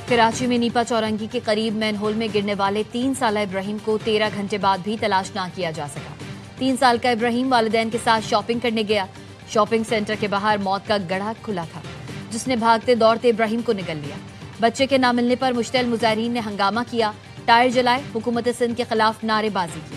کراچی میں نیپا چورنگی کے قریب مین ہول میں گرنے والے 3 سالہ ابراہیم کو 13 گھنٹے بعد بھی تلاش نہ کیا جا سکا۔ 3 سال کا ابراہیم والدین کے ساتھ شاپنگ کرنے گیا۔ شاپنگ سینٹر کے باہر موت کا گڑھا کھلا تھا جس نے بھاگتے دوڑتے ابراہیم کو نگل لیا۔ بچے کے نہ ملنے پر مشتعل مظاہرین نے ہنگامہ کیا، ٹائر جلائے، حکومت سندھ کے خلاف نعرے بازی کی۔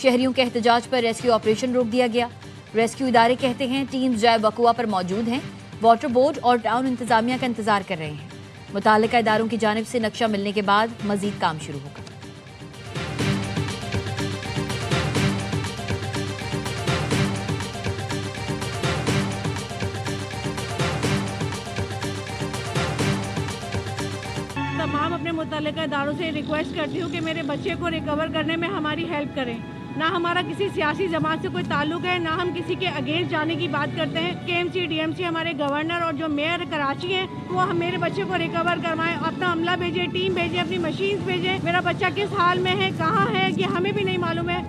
شہریوں کے احتجاج پر ریسکیو آپریشن روک دیا گیا۔ ریسکیو ادارے کہتے ہیں ٹیم جائے وقوع پر موجود ہیں، واٹر بورڈ اور ٹاؤن انتظامیہ کا انتظار کر رہے ہیں۔ متعلقہ اداروں کی جانب سے نقشہ ملنے کے بعد مزید کام شروع ہوگا۔ تمام اپنے متعلقہ اداروں سے ریکویسٹ کرتی ہوں کہ میرے بچے کو ریکور کرنے میں ہماری ہیلپ کریں۔ نہ ہمارا کسی سیاسی جماعت سے کوئی تعلق ہے، نہ ہم کسی کے اگینسٹ جانے کی بات کرتے ہیں۔ K M C D M C ہمارے گورنر اور جو میئر کراچی ہیں وہ ہم میرے بچے کو ریکور کروائیں، اپنا عملہ بھیجیں، ٹیم بھیجیں، اپنی مشینز بھیجیں۔ میرا بچہ کس حال میں ہے، کہاں ہے، یہ ہمیں بھی نہیں معلوم ہے۔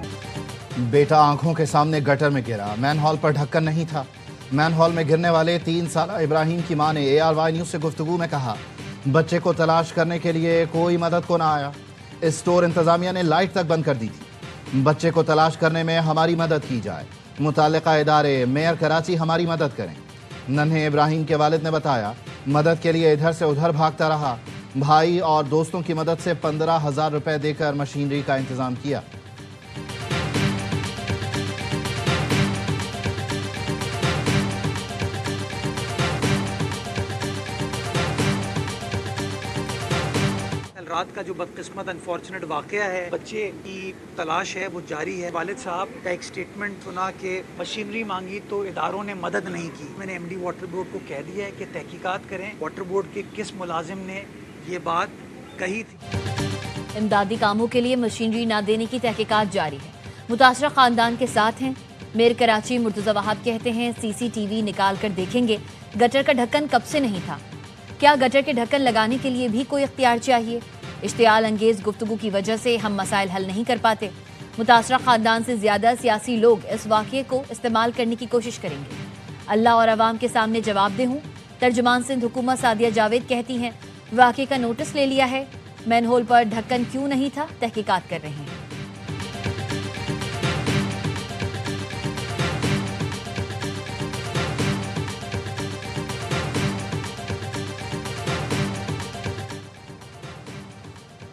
بیٹا آنکھوں کے سامنے گٹر میں گرا، مین ہال پر ڈھکن نہیں تھا۔ مین ہال میں گرنے والے 3 سالہ ابراہیم کی ماں نے ARY نیوز سے گفتگو میں کہا بچے کو تلاش کرنے کے لیے کوئی مدد کو نہ آیا۔ اسٹور انتظامیہ نے لائٹ تک بند کر دی تھی۔ بچے کو تلاش کرنے میں ہماری مدد کی جائے، متعلقہ ادارے میئر کراچی ہماری مدد کریں۔ ننھے ابراہیم کے والد نے بتایا مدد کے لیے ادھر سے ادھر بھاگتا رہا، بھائی اور دوستوں کی مدد سے 15,000 روپے دے کر مشینری کا انتظام کیا۔ رات کا جو بدقسمت انفارچونیٹ واقعہ ہے، بچے کی تلاش ہے وہ جاری ہے۔ والد صاحب کا ایک سٹیٹمنٹ سنا کہ مشینری مانگی تو اداروں نے مدد نہیں کی۔ میں نے MD واٹر بورڈ کو کہہ دیا ہے کہ تحقیقات کریں واٹر بورڈ کے کس ملازم نے یہ بات کہی تھی۔ امدادی کاموں کے لیے مشینری نہ دینے کی تحقیقات جاری ہے۔ متاثرہ خاندان کے ساتھ ہیں۔ میئر کراچی مرتضی وہاب کہتے ہیں CCTV نکال کر دیکھیں گے گٹر کا ڈھکن کب سے نہیں تھا، کیا گٹر کے ڈھکن لگانے کے لیے بھی کوئی اختیار چاہیے؟ اشتعال انگیز گفتگو کی وجہ سے ہم مسائل حل نہیں کر پاتے۔ متاثرہ خاندان سے زیادہ سیاسی لوگ اس واقعے کو استعمال کرنے کی کوشش کریں گے۔ اللہ اور عوام کے سامنے جواب دہ ہوں۔ ترجمان سندھ حکومت سعدیہ جاوید کہتی ہیں واقعے کا نوٹس لے لیا ہے، مین ہول پر ڈھکن کیوں نہیں تھا تحقیقات کر رہے ہیں۔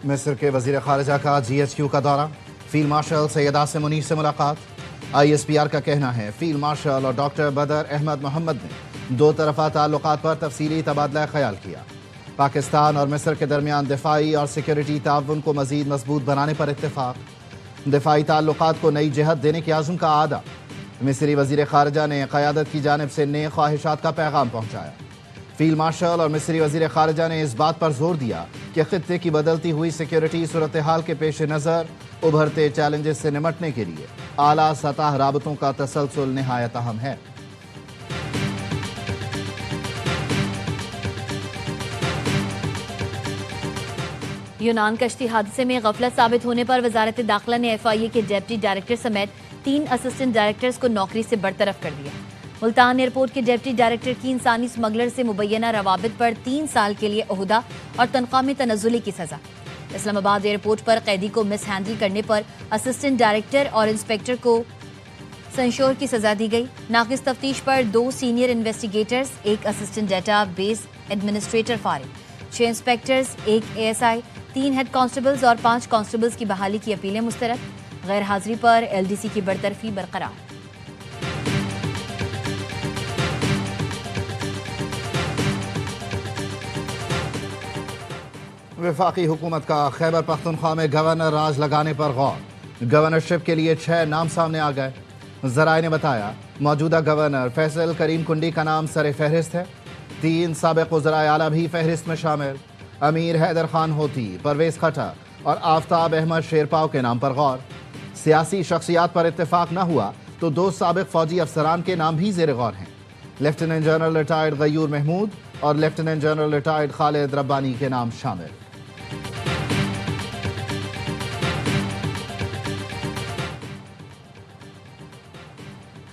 مصر کے وزیر خارجہ کا GHQ کا دورہ، فیلڈ مارشل سید عاصم منیر سے ملاقات۔ ISPR کا کہنا ہے فیلڈ مارشل اور ڈاکٹر بدر احمد محمد نے 2 طرفہ تعلقات پر تفصیلی تبادلہ خیال کیا۔ پاکستان اور مصر کے درمیان دفاعی اور سیکیورٹی تعاون کو مزید مضبوط بنانے پر اتفاق۔ دفاعی تعلقات کو نئی جہت دینے کے عزم کا اعادہ۔ مصری وزیر خارجہ نے قیادت کی جانب سے نئے خواہشات کا پیغام پہنچایا۔ فیلڈ مارشل اور مصری وزیر خارجہ نے اس بات پر زور دیا کہ خطے کی بدلتی ہوئی سیکیورٹی صورتحال کے پیش نظر ابھرتے چیلنجز سے نمٹنے کے لیے اعلیٰ سطح رابطوں کا تسلسل نہایت اہم ہے۔ یونان کشتی حادثے میں غفلت ثابت ہونے پر وزارت داخلہ نے FIA کے ڈپٹی ڈائریکٹر سمیت 3 اسسٹنٹ ڈائریکٹرز کو نوکری سے برطرف کر دیا۔ ملتان ایئرپورٹ کے ڈپٹی ڈائریکٹر کی انسانی اسمگلر سے مبینہ روابط پر 3 سال کے لیے عہدہ اور تنخواہ میں تنزلی کی سزا۔ اسلام آباد ایئرپورٹ پر قیدی کو مس ہینڈل کرنے پر اسسٹنٹ ڈائریکٹر اور انسپیکٹر کو سنشور کی سزا دی گئی۔ ناقص تفتیش پر 2 senior investigators, 1 assistant data base administrator فارغ، 6 انسپیکٹرز، 1 ASI، 3 ہیڈ کانسٹیبلز اور 5 کانسٹیبلز کی بحالی کی اپیلیں مسترد۔ غیر حاضری پر LDC کی برطرفی برقرار۔ وفاقی حکومت کا خیبر پختونخوا میں گورنر راج لگانے پر غور۔ گورنرشپ کے لیے 6 نام سامنے آ گئے۔ ذرائع نے بتایا موجودہ گورنر فیصل کریم کنڈی کا نام سر فہرست ہے۔ 3 سابق وزرائے اعلیٰ بھی فہرست میں شامل۔ امیر حیدر خان ہوتی، پرویز کھٹر اور آفتاب احمد شیرپاؤ کے نام پر غور۔ سیاسی شخصیات پر اتفاق نہ ہوا تو 2 سابق فوجی افسران کے نام بھی زیر غور ہیں۔ لیفٹیننٹ جنرل ریٹائرڈ غیور محمود اور لیفٹیننٹ جنرل ریٹائرڈ خالد ربانی کے نام شامل۔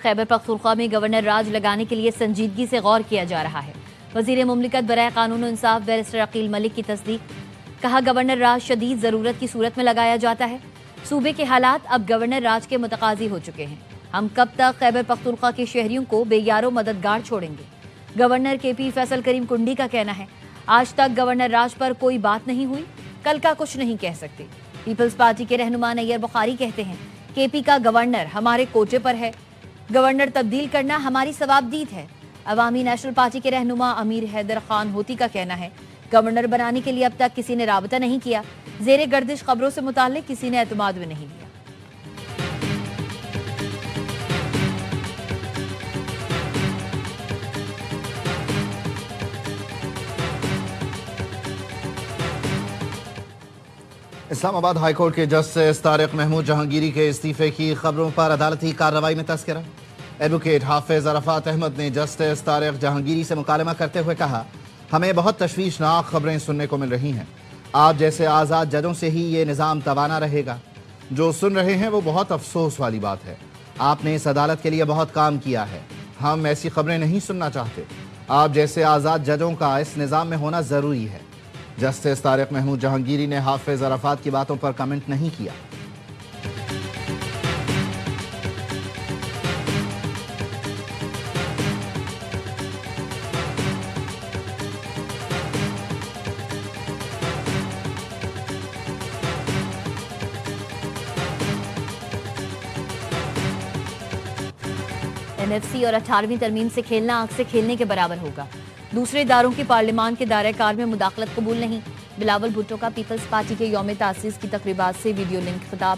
خیبر پختونخوا میں گورنر راج لگانے کے لیے سنجیدگی سے غور کیا جا رہا ہے۔ وزیر مملکت برائے قانون و انصاف بیرسٹر عقیل ملک کی تصدیق. کہا گورنر راج شدید ضرورت کی صورت میں لگایا جاتا ہے. صوبے کے حالات اب گورنر راج کے متقاضی ہو چکے ہیں. ہم کب تک خیبر پختونخوا کے شہریوں کو بے یار و مددگار چھوڑیں گے. گورنر کے پی فیصل کریم کنڈی کا کہنا ہے آج تک گورنر راج پر کوئی بات نہیں ہوئی, کل کا کچھ نہیں کہہ سکتے. پیپلز پارٹی کے رہنما نیئر بخاری کہتے ہیں کے پی کا گورنر ہمارے کوٹے پر ہے, گورنر تبدیل کرنا ہماری ثوابدید ہے. عوامی نیشنل پارٹی کے رہنما امیر حیدر خان ہوتی کا کہنا ہے گورنر بنانے کے لیے اب تک کسی نے رابطہ نہیں کیا, زیر گردش خبروں سے متعلق کسی نے اعتماد میں نہیں لیا. اسلام آباد ہائی کورٹ کے جسٹس طارق محمود جہانگیری کے استعفے کی خبروں پر عدالتی کارروائی میں تذکرہ. ایڈوکیٹ حافظ عرفات احمد نے جسٹس طارق جہانگیری سے مکالمہ کرتے ہوئے کہا ہمیں بہت تشویشناک خبریں سننے کو مل رہی ہیں. آپ جیسے آزاد ججوں سے ہی یہ نظام توانا رہے گا. جو سن رہے ہیں وہ بہت افسوس والی بات ہے. آپ نے اس عدالت کے لیے بہت کام کیا ہے. ہم ایسی خبریں نہیں سننا چاہتے. آپ جیسے آزاد ججوں کا اس نظام میں ہونا ضروری ہے. جسٹس طارق محمود جہانگیری نے حافظ عرفات کی باتوں پر کمنٹ نہیں کیا. این ایف سی اور 18ویں ترمیم سے کھیلنا آنکھ سے کھیلنے کے برابر ہوگا. دوسرے اداروں کی پارلیمان کے دائرہ کار میں مداخلت قبول نہیں. بلاول بھٹو کا پیپلز پارٹی کے یوم تاسیس کی تقریبات سے ویڈیو لنک خطاب.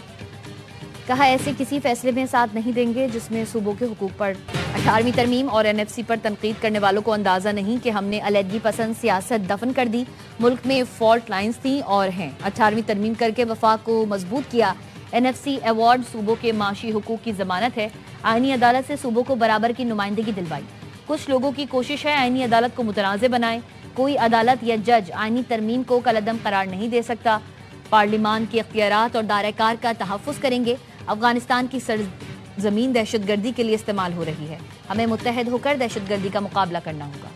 کہا ایسے کسی فیصلے میں ساتھ نہیں دیں گے جس میں صوبوں کے حقوق پر 18ویں ترمیم اور این ایف سی پر تنقید کرنے والوں کو اندازہ نہیں کہ ہم نے علیحدگی پسند سیاست دفن کر دی. ملک میں فالٹ لائنز تھیں اور ہیں. 18ویں ترمیم کر کے وفاق کو مضبوط کیا. این ایف سی ایوارڈ صوبوں کے معاشی حقوق کی ضمانت ہے. آئینی عدالت سے صوبوں کو برابر کی نمائندگی دلوائی. کچھ لوگوں کی کوشش ہے آئینی عدالت کو متنازع بنائیں. کوئی عدالت یا جج آئینی ترمیم کو کالعدم قرار نہیں دے سکتا. پارلیمان کے اختیارات اور دائرہ کار کا تحفظ کریں گے. افغانستان کی سرزمین دہشت گردی کے لیے استعمال ہو رہی ہے. ہمیں متحد ہو کر دہشت گردی کا مقابلہ کرنا ہوگا.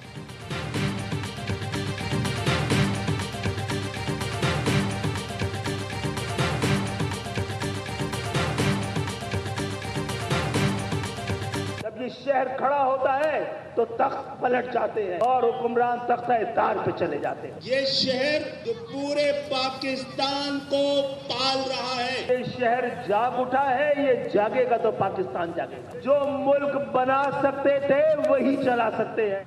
جب یہ شہر کھڑا ہوتا ہے تو تخت پلٹ جاتے ہیں اور حکمران تختہ دار پہ چلے جاتے ہیں. یہ شہر جو پورے پاکستان کو پال رہا ہے, یہ شہر جاگ اٹھا ہے, یہ جاگے گا تو پاکستان جاگے گا. جو ملک بنا سکتے تھے وہی چلا سکتے ہیں.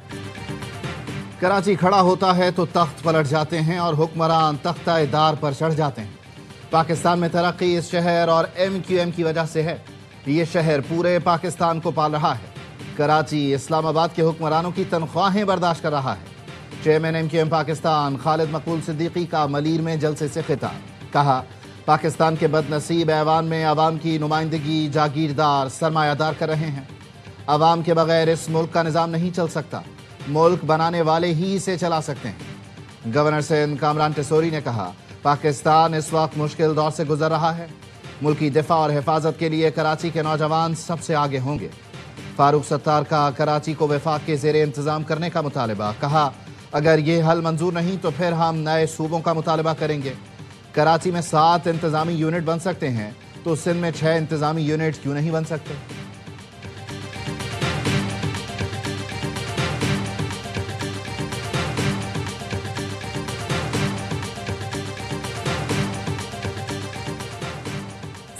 کراچی کھڑا ہوتا ہے تو تخت پلٹ جاتے ہیں اور حکمران تختہ دار پر چڑھ جاتے ہیں. پاکستان میں ترقی اس شہر اور ایم کیو ایم کی وجہ سے ہے. یہ شہر پورے پاکستان کو پال رہا ہے. کراچی اسلام آباد کے حکمرانوں کی تنخواہیں برداشت کر رہا ہے. Chairman M Q M Pakistan Khalid Maqbool Siddiqui کا ملیر میں جلسے سے خطاب. کہا پاکستان کے بد نصیب ایوان میں عوام کی نمائندگی جاگیردار سرمایہ دار کر رہے ہیں. عوام کے بغیر اس ملک کا نظام نہیں چل سکتا. ملک بنانے والے ہی اسے چلا سکتے ہیں. گورنر سندھ کامران ٹیسوری نے کہا پاکستان اس وقت مشکل دور سے گزر رہا ہے. ملکی دفاع اور حفاظت کے لیے کراچی کے نوجوان سب سے آگے ہوں گے. فاروق ستار کا کراچی کو وفاق کے زیر انتظام کرنے کا مطالبہ. کہا اگر یہ حل منظور نہیں تو پھر ہم نئے صوبوں کا مطالبہ کریں گے. کراچی میں 7 انتظامی یونٹ بن سکتے ہیں تو سندھ میں 6 انتظامی یونٹ کیوں نہیں بن سکتے؟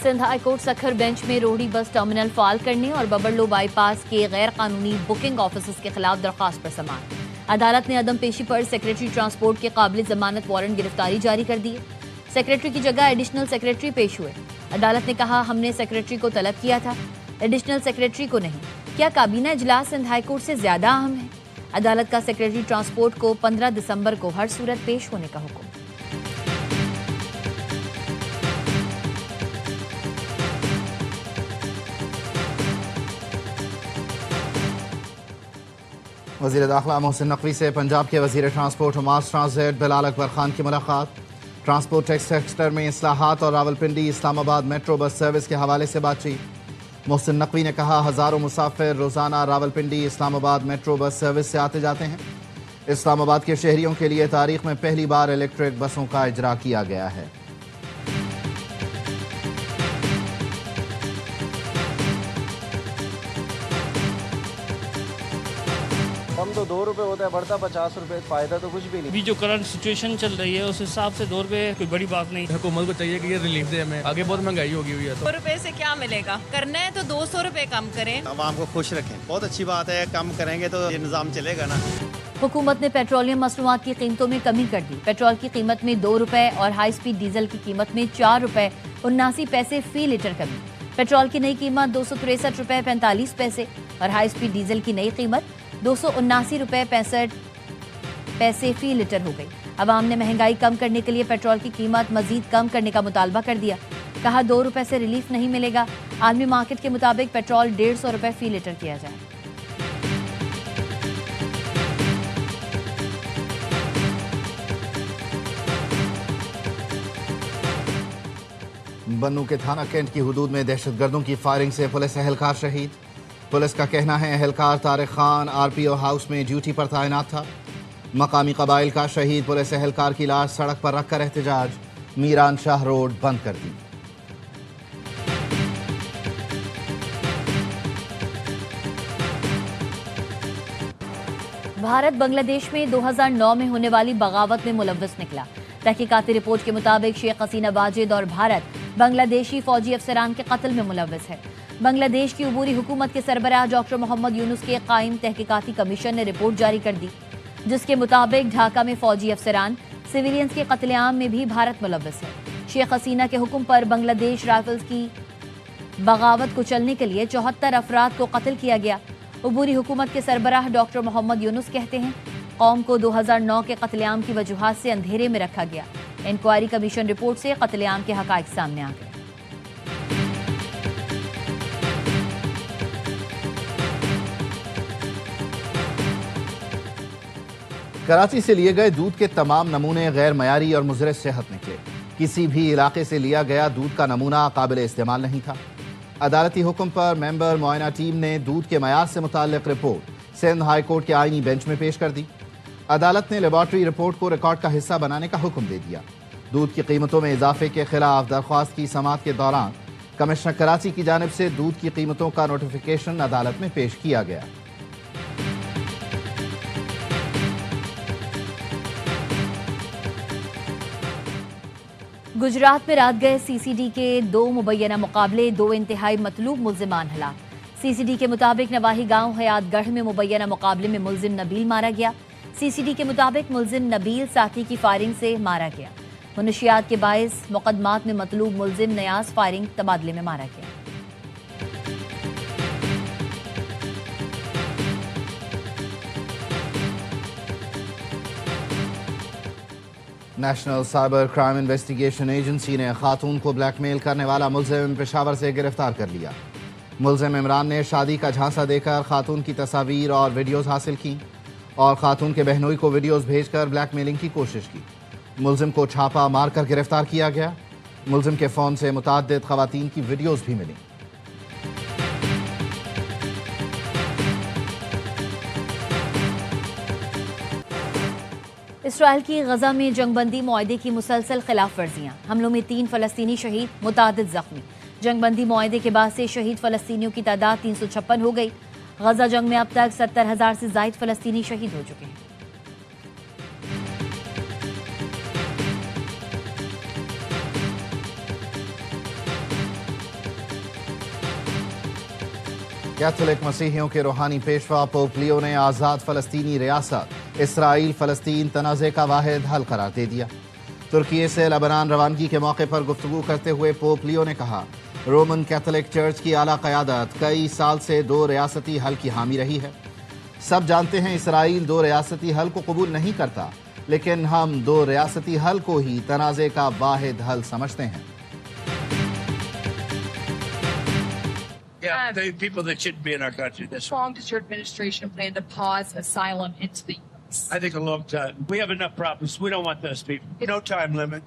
Sindh high court Sukkur bench میں روہڑی بس ٹرمینل فعال کرنے اور ببرلو بائی پاس کے غیر قانونی بکنگ آفیسز کے خلاف درخواست پر سماعت. عدالت نے عدم پیشی پر سیکریٹری ٹرانسپورٹ کے قابل ضمانت وارنٹ گرفتاری جاری کر دی. سیکریٹری کی جگہ ایڈیشنل سیکریٹری پیش ہوئے. عدالت نے کہا ہم نے سیکریٹری کو طلب کیا تھا, ایڈیشنل سیکریٹری کو نہیں. کیا کابینہ اجلاس سندھ ہائی کورٹ سے زیادہ اہم ہے؟ عدالت کا سیکریٹری ٹرانسپورٹ کو 15 دسمبر کو ہر صورت پیش ہونے کا حکم. وزیر داخلہ محسن نقوی سے پنجاب کے وزیر ٹرانسپورٹ و ماس ٹرانزٹ بلال اکبر خان کی ملاقات. ٹرانسپورٹ ٹیکس سیکٹر میں اصلاحات اور راولپنڈی اسلام آباد میٹرو بس سروس کے حوالے سے بات چیت. محسن نقوی نے کہا ہزاروں مسافر روزانہ راولپنڈی اسلام آباد میٹرو بس سروس سے آتے جاتے ہیں. اسلام آباد کے شہریوں کے لیے تاریخ میں پہلی بار الیکٹرک بسوں کا اجرا کیا گیا ہے۔ ہم تو 2 روپے ہوتا ہے بڑھتا 50 روپے، فائدہ تو کچھ بھی نہیں۔ ابھی جو کرنٹ سچویشن چل رہی ہے اس حساب سے 2 روپے کوئی بڑی بات نہیں۔ حکومت کو چاہیے کہ یہ ریلیف دے ہمیں، آگے بہت مہنگائی ہوگی ہوئی ہے۔ 2 روپے سے کیا ملے گا؟ کرنا ہے تو 200 روپے کم کریں۔ عوام کو خوش رکھیں، بہت اچھی بات ہے، کم کریں گے تو یہ نظام چلے گا نا۔ حکومت نے پیٹرولیم مصنوعات کی قیمتوں میں کمی کر دی۔ پیٹرول کی قیمت میں 2 روپے اور ہائی سپیڈ ڈیزل کی قیمت میں 4 روپے 79 پیسے فی لیٹر کمی۔ پیٹرول کی نئی قیمت 263 روپے 45 پیسے اور ہائی سپیڈ ڈیزل کی نئی قیمت 279 روپے 65 پیسے فی لیٹر ہو گئی۔ عوام نے مہنگائی کم کرنے کے لیے پیٹرول کی قیمت مزید کم کرنے کا مطالبہ کر دیا۔ کہا 2 روپے سے ریلیف نہیں ملے گا، عالمی مارکیٹ کے مطابق پیٹرول 150 روپے فی لیٹر کیا جائے۔ بنوں کے تھانہ کینٹ کی حدود میں دہشت گردوں کی فائرنگ سے پولیس اہلکار شہید۔ پولیس کا کہنا ہے اہلکار طارق خان آر پی او ہاؤس میں ڈیوٹی پر تعینات تھا۔ مقامی قبائل کا شہید پولیس اہلکار کی لاش سڑک پر رکھ کر احتجاج، میران شاہ روڈ بند کر دی۔ بھارت بنگلہ دیش میں 2009 میں ہونے والی بغاوت میں ملوث نکلا۔ تحقیقاتی رپورٹ کے مطابق شیخ حسینہ واجد اور بھارت بنگلہ دیشی فوجی افسران کے قتل میں ملوث ہے۔ بنگلہ دیش کی عبوری حکومت کے سربراہ ڈاکٹر محمد یونس کے قائم تحقیقاتی کمیشن نے رپورٹ جاری کر دی، جس کے مطابق ڈھاکہ میں فوجی افسران سویلینز کے قتل عام میں بھی بھارت ملوث ہے۔ شیخ حسینہ کے حکم پر بنگلہ دیش رائفلز کی بغاوت کو چلنے کے لیے 74 افراد کو قتل کیا گیا۔ عبوری حکومت کے سربراہ ڈاکٹر محمد یونس کہتے ہیں قوم کو 2009 کے قتل عام کی وجوہات سے اندھیرے میں رکھا گیا۔ انکوائری کمیشن رپورٹ سے قتل عام کے حقائق سامنے آ گئے۔ کراچی سے لیے گئے دودھ کے تمام نمونے غیر معیاری اور مضر صحت نکلے۔ کسی بھی علاقے سے لیا گیا دودھ کا نمونہ قابل استعمال نہیں تھا۔ عدالتی حکم پر ممبر معائنہ ٹیم نے دودھ کے معیار سے متعلق رپورٹ سندھ ہائی کورٹ کے آئینی بینچ میں پیش کر دی۔ عدالت نے لیبارٹری رپورٹ کو ریکارڈ کا حصہ بنانے کا حکم دے دیا۔ دودھ کی قیمتوں میں اضافے کے خلاف درخواست کی سماعت کے دوران کمشنر کراچی کی جانب سے دودھ کی قیمتوں کا نوٹیفیکیشن عدالت میں پیش کیا گیا۔ گجرات میں رات گئے سی سی ڈی کے 2 مبینہ مقابلے، 2 انتہائی مطلوب ملزمان ہلاک۔ سی سی ڈی کے مطابق نواحی گاؤں حیات گڑھ میں مبینہ مقابلے میں ملزم نبیل مارا گیا۔ سی سی ڈی کے مطابق ملزم نبیل ساتھی کی فائرنگ سے مارا گیا۔ منشیات کے باعث مقدمات میں مطلوب ملزم نیاز فائرنگ تبادلے میں مارا گیا۔ National cyber crime investigation agency نے خاتون کو بلیک میل کرنے والا ملزم پشاور سے گرفتار کر لیا۔ ملزم عمران نے شادی کا جھانسا دے کر خاتون کی تصاویر اور ویڈیوز حاصل کی اور خاتون کے بہنوئی کو ویڈیوز بھیج کر بلیک میلنگ کی کوشش کی۔ ملزم کو چھاپا مار کر گرفتار کیا گیا۔ ملزم کے فون سے متعدد خواتین کی ویڈیوز بھی ملیں۔ اسرائیل کی غزہ میں جنگ بندی معاہدے کی مسلسل خلاف ورزیاں، حملوں میں 3 فلسطینی شہید، متعدد زخمی۔ جنگ بندی معاہدے کے بعد سے شہید فلسطینیوں کی تعداد 356 ہو گئی۔ غزہ جنگ میں اب تک 70,000 سے زائد فلسطینی شہید ہو چکے ہیں۔ کیتھولک مسیحیوں کے روحانی پیشوا پوپ لیو نے آزاد فلسطینی ریاست اسرائیل فلسطین تنازع کا واحد حل قرار دے دیا۔ ترکی سے لبنان روانگی کے موقع پر گفتگو کرتے ہوئے پوپ لیو نے کہا رومن کیتھولک چرچ کی اعلیٰ قیادت کئی سال سے 2 ریاستی حل کی حامی رہی ہے۔ سب جانتے ہیں اسرائیل 2 ریاستی حل کو قبول نہیں کرتا، لیکن ہم 2 ریاستی حل کو ہی تنازع کا واحد حل سمجھتے ہیں۔ Yeah, the people that shouldn't be in our country. How long does your administration plan to pause asylum into the U.S.? I think a long time. We have enough problems. We don't want those people. No time limit.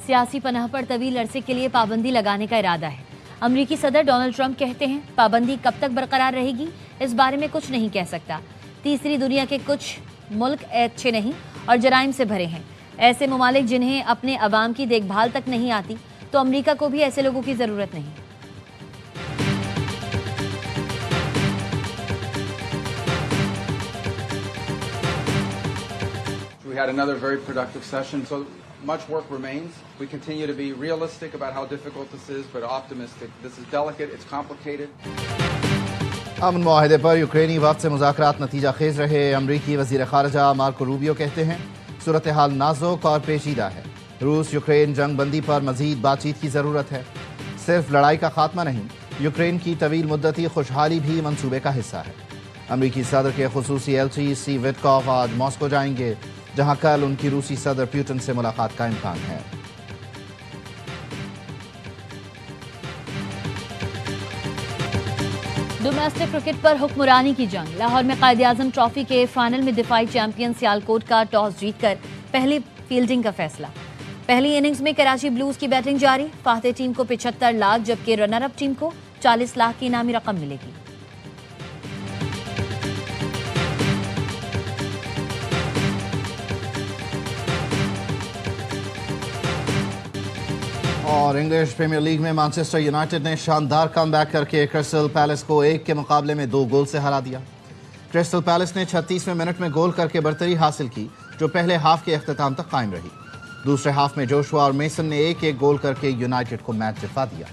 سیاسی پناہ پر طویل عرصے کے لیے پابندی لگانے کا ارادہ ہے۔ امریکی صدر ڈونلڈ ٹرمپ کہتے ہیں پابندی کب تک برقرار رہے گی اس بارے میں کچھ نہیں کہہ سکتا۔ تیسری دنیا کے کچھ ملک اچھے نہیں اور جرائم سے بھرے ہیں. ایسے ممالک جنہیں اپنے عوام کی دیکھ بھال تک نہیں آتی تو امریکہ کو بھی ایسے لوگوں کی ضرورت نہیں. We had another very productive session, so much work remains. We continue to be realistic about how difficult this is, but optimistic. This is delicate, it's complicated. امن معاہدے پر یوکرینی وفد سے مذاکرات نتیجہ خیز رہے. امریکی وزیر خارجہ مارکو روبیو کہتے ہیں صورتحال نازک اور پیچیدہ ہے. روس یوکرین جنگ بندی پر مزید بات چیت کی ضرورت ہے. صرف لڑائی کا خاتمہ نہیں، یوکرین کی طویل مدتی خوشحالی بھی منصوبے کا حصہ ہے. امریکی صدر کے خصوصی ایلچی سی وٹکوف آج ماسکو جائیں گے، جہاں کل ان کی روسی صدر پیوٹن سے ملاقات کا امکان ہے. ڈومیسٹک کرکٹ پر حکمرانی کی جنگ. لاہور میں قائد اعظم ٹرافی کے فائنل میں دفاعی چیمپئن سیالکوٹ کا ٹاس جیت کر پہلی فیلڈنگ کا فیصلہ. پہلی اننگز میں کراچی بلوز کی بیٹنگ جاری. فاتح ٹیم کو 75 لاکھ جبکہ رنر اپ ٹیم کو 40 لاکھ کی انعامی رقم ملے گی. اور انگلش پریمیئر لیگ میں مانچسٹر یونائیٹڈ نے شاندار کم بیک کر کے کرسٹل پیلس کو 1 کے مقابلے میں 2 گول سے ہرا دیا. کرسٹل پیلس نے 36ویں منٹ میں گول کر کے برتری حاصل کی، جو پہلے ہاف کے اختتام تک قائم رہی. دوسرے ہاف میں جوشوا اور میسن نے 1-1 گول کر کے یونائیٹڈ کو میچ جتا دیا.